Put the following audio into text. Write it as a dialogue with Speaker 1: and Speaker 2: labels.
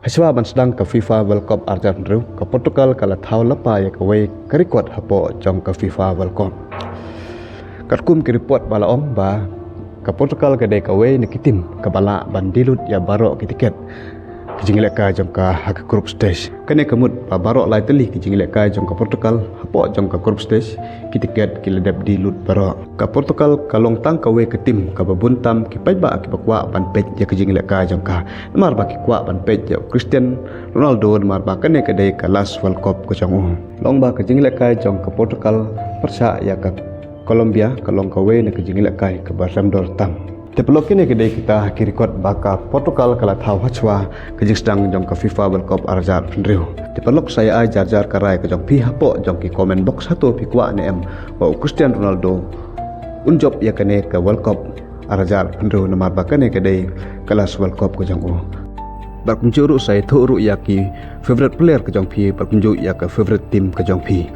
Speaker 1: Haswa ban sdang ka FIFA World Cup arjan ru ka Portugal kala Thaw lapa ya ka we ka record hapo jong ka FIFA World Cup. Katkum ki report bala om ba ka Portugal ka de ka we ni kitim ka bala ban dilut ya baro ki tiket kijingle ka jong ka hak group stage kane kamut ba baro lai teli kijingle ka jong ka Portugal hapo jong ka group stage ki tiket ki ledap dilut baro ka Portugal ka long tang ka we ka tim ka babuntam ki pai ba ki bakwa ban pej ya kijingle ka jong ka mar ba ki kwa ban pej ya Cristiano Ronaldo mar ba kane ka de ka last World Cup ko jong long ba ka jingle ka jong ka Portugal persa ya ka Colombia ka long ka we na kijingle ka ka baramdor tam Tepelok ini kedai kita record baka Portugal kala Thaw hachwa kejing sedang jong ke FIFA World Cup arjar pendriu. Tepelok saya ajar karai ke jong pi hapo jong ki komen box satu pi kwa ne em wa Cristiano Ronaldo unjob ya kene ke World Cup arjar pendriu nomor bakane kedai kelas World Cup ke jong u. Barkunjuru saya tu ru ya ki favorite player ke jong pi barkunju ya ke favorite team ke jong pi.